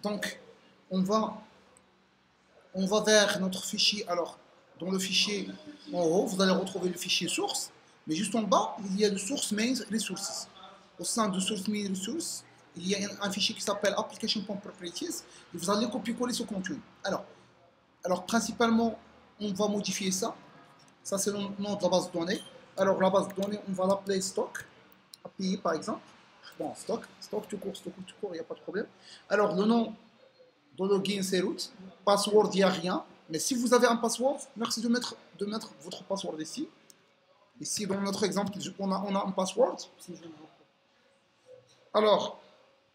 Donc, on va, on va vers notre fichier. Alors, dans le fichier en haut, vous allez retrouver le fichier source, mais juste en bas, il y a le source main resources. Au sein de source main resources, il y a un fichier qui s'appelle application.properties et vous allez copier-coller ce contenu. Alors, principalement, on va modifier ça. Ça, c'est le nom de la base de données. Alors, la base de données, on va l'appeler stock, API par exemple. Bon, stock tout court, il n'y a pas de problème. Alors, le nom de login, c'est root. Password, il n'y a rien. Mais si vous avez un password, merci de mettre votre password ici. Ici, dans notre exemple, on a un password. Alors,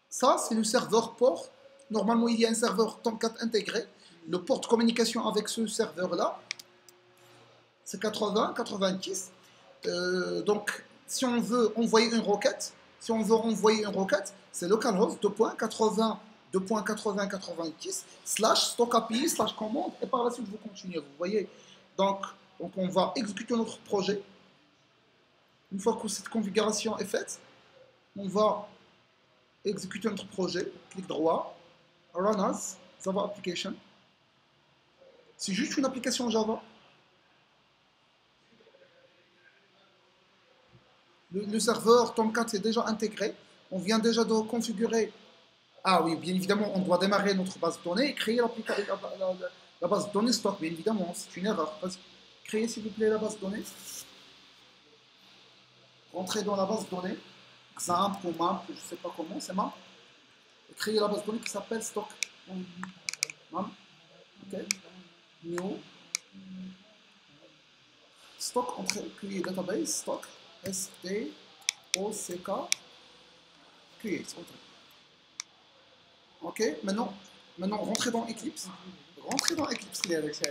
ça, c'est le serveur port. Normalement, il y a un serveur Tomcat intégré. Le port de communication avec ce serveur-là, c'est 80, 90. Donc, si on veut envoyer une requête, c'est localhost 2.80.80.90 stock API commande et par la suite vous continuez. Vous voyez, donc on va exécuter notre projet. Une fois que cette configuration est faite, on va exécuter notre projet. Clic droit, Run as Java Application. C'est juste une application Java. Le serveur Tomcat est déjà intégré. On vient déjà de configurer. Ah oui, bien évidemment, on doit démarrer notre base de données et créer la base de données stock. Bien évidemment, c'est une erreur. Créez s'il vous plaît la base de données. Rentrez dans la base de données. Exemple ou map, je ne sais pas comment, c'est map. Et créez la base de données qui s'appelle stock. Map. Ok. New. Stock, créer database, stock. S-T-O-C-K. Create. Ok, maintenant rentrez dans Eclipse. Rentrez dans Eclipse, les avec ça.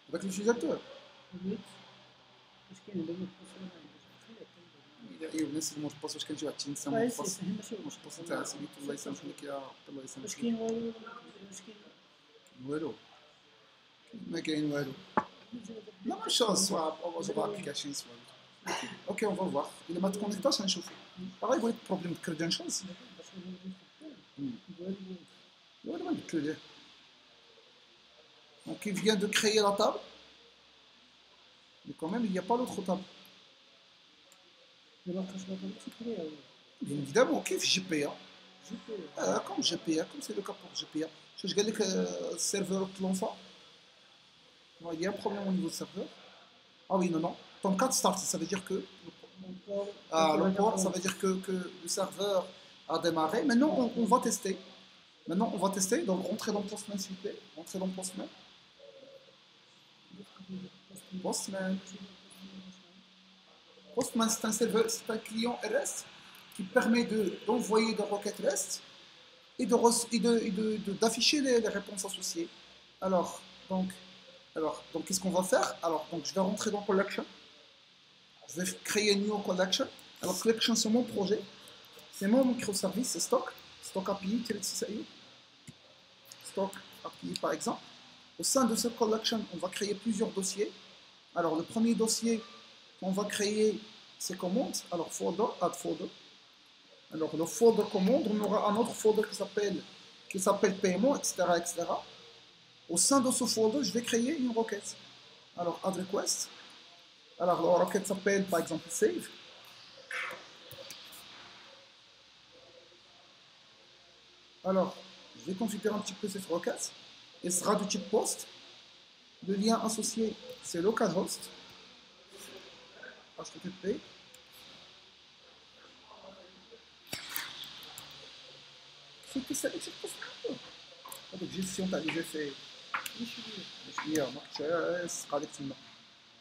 Avec l'utilisateur. ايوه الناس اللي ما تبصوش كنجيو على التنسى ما تبص تاع سميتو الله يسامحو لك يا الله يسامحك. واش كاين والو ما كاين والو لا ما شونس جافا ابليكاشن سوا. Ok, on va voir. Il m'a connecté, c'est un chauffeur. Pareil, il y a des problèmes de credentials. Donc, il vient de créer la table. Mais quand même, il n'y a pas l'autre table. Bien évidemment, ok, GPA. Comme GPA, comme c'est le cas pour GPA. Je dis que le serveur Tlonfa, il y a un problème au niveau du serveur. Ah oui, non. Tomcat start, ça veut dire que le port, ça veut dire que le serveur a démarré. Maintenant, on va tester. Donc rentrez dans Postman, s'il vous plaît. Rentrez dans Postman. Postman, c'est un serveur, c'est un client REST qui permet d'envoyer des requêtes REST et d'afficher les réponses associées. Alors, qu'est-ce qu'on va faire? Donc, je vais rentrer dans Collection. Je vais créer une new collection. Alors, collection, c'est mon projet. C'est mon microservice, c'est stock API, stock API par exemple. Au sein de cette collection, on va créer plusieurs dossiers. Alors, le premier dossier qu'on va créer, c'est commande. Alors, folder, add folder. Alors, le folder commande, on aura un autre folder qui s'appelle paiement, etc., etc. Au sein de ce folder, je vais créer une requête. Alors, add request. Alors, la requête s'appelle, par exemple, save. Alors, je vais configurer un petit peu cette requête. Elle sera de type post. Le lien associé, c'est localhost. HTTP. C'est que ça existe pas. Donc, gestion, j'ai fait.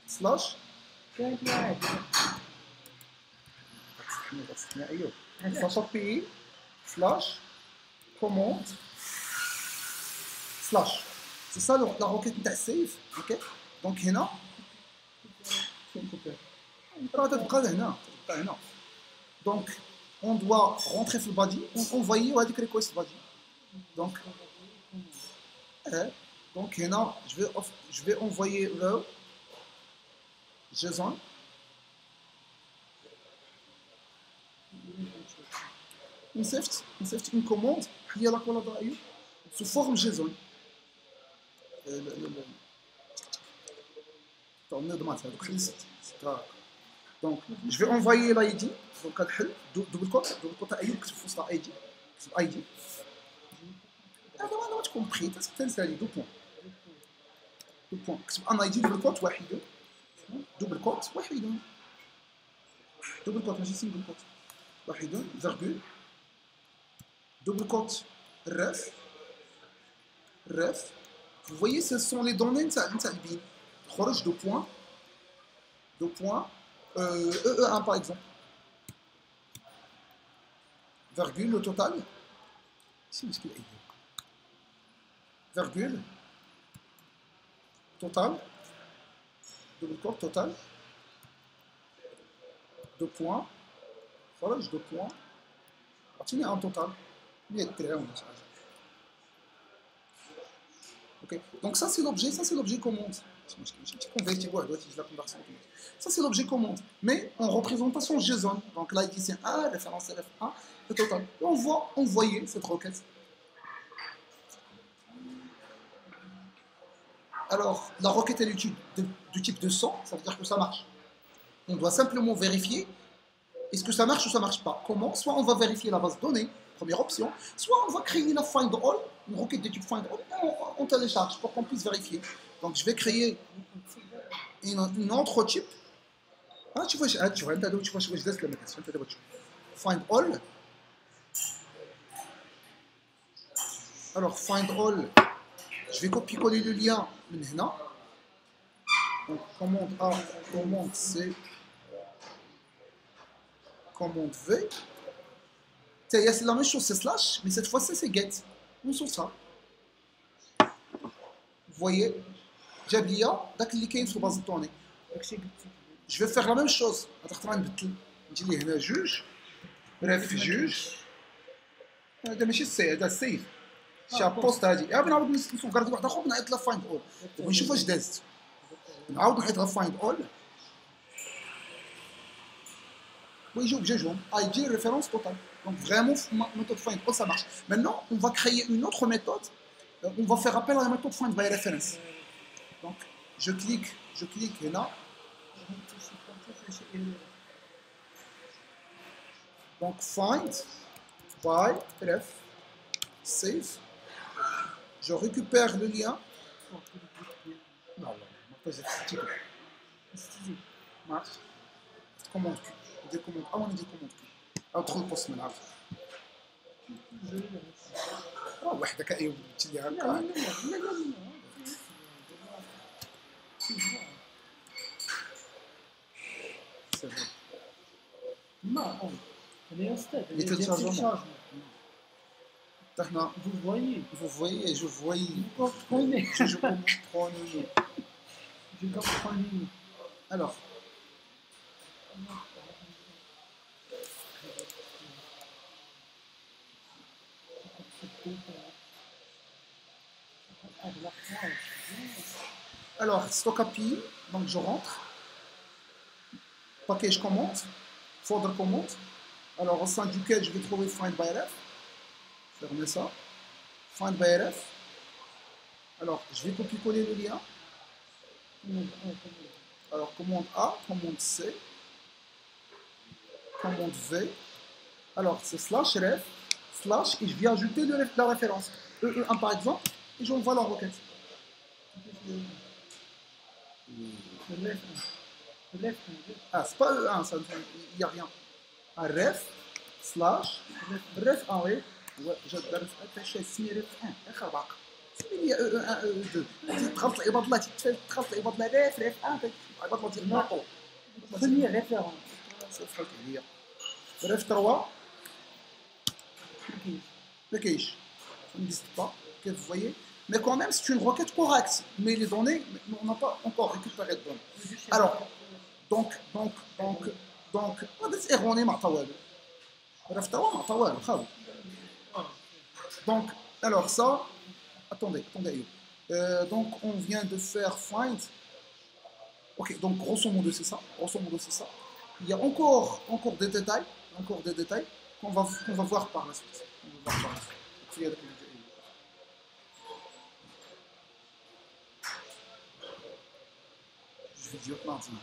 Slash. Slash API. Slash. Commande. Slash. C'est ça la requête de save. Ok. Donc, هنا. Donc, on doit rentrer sur le body, envoyer ou request body. Donc, je vais envoyer le JSON. نصيفط une commande هي لا كولا ايوب sous forme JSON. Donc, je vais envoyer l'ID. Donc, double côte ID, que ce soit ID. ID. Ah, non, tu compris. C'est deux points. Deux points. Un ID, double côte, واحد. Double côte, واحد. Double côte, ماشي single côte. واحد, virgule. Double côte, ref. Vous voyez, ce sont les données de خرج deux points. Deux points. EE1 par exemple. Virgule, le total. Ici, est-ce qu'il y a virgule. Total. Double côte, total. Deux points. Voilà, deux points. Il un total. Ok. Donc ça c'est l'objet commande. Ça c'est l'objet commande. Mais en représentation JSON. Donc là il dit c'est 1, référence RF1, le total. Et on voit envoyer cette requête. Alors la requête est du type de 100, ça veut dire que ça marche. On doit simplement vérifier est-ce que ça marche ou ça marche pas. Comment? Soit on va vérifier la base de données, première option, soit on va créer la find all, une requête de type find all, et on télécharge pour qu'on puisse vérifier. Donc je vais créer une autre type. Ah, tu vois, je laisse la mettre. Find all. Alors, find all, je vais copier-coller le lien maintenant. Donc, commande A, commande C, commande V. C'est la même chose, c'est slash, mais cette fois-ci c'est get. On sort ça. Vous voyez, j'ai oublié d'accliquer sur la base de données. Je vais faire la même chose. Je vais dire juge, bref, juge. هذا ماشي السي هذا السيف. شي بوست هذه. نعاود نسوغاردي واحد اخر نعيط لا فايند اول. ونشوف واش دازت. نعاود نعيط لا فايند اول. ويجي objet ID référence totale. Donc vraiment, méthode find all ça marche. Maintenant, on va créer une autre méthode. On va faire appel à la méthode find by reference. Donc je clique là. Donc find by ref save. Je récupère le lien. Non, marche. Commande Q. Commande A, on dit commande Q. Entre le poste maintenant. Oh, ouais, d'accord, et tu dis encore. C'est vrai. Non, elle est instable. Il est téléchargement. Vous voyez, je voyais. Vous comprenez. Je comprenais. Je comprenais. Alors. Alors, stock API, donc je rentre. Package commande, folder commande. Alors, au sein duquel je vais trouver find by ref. Fermez ça. Find by ref. Alors, je vais copier-coller le lien. Alors, commande A, commande C, commande V. Alors, c'est slash ref, slash, et je vais ajouter la référence. EE1 par exemple, et j'envoie la requête. Ah, c'est pas E1, il n'y a rien. Un ref, slash, ref 1, oui. Je vais attacher ref 1, خربق. Il y a E1, E2. تخلط العباد تخلط العباد رف 1, العباد ديال ناقو. Première référence. صفر هي. Ref 3. Le cache. Ça n'existe pas, que vous voyez. Mais quand même, c'est une requête correcte. Mais les données, on n'a pas encore récupéré de données. Alors, donc, c'est erroné, donc, alors ça, attendez. Donc, on vient de faire find. Ok, donc grosso modo, c'est ça. Il y a encore des détails. qu'on va voir par la suite. On va voir par la suite. Je vais dire maintenant.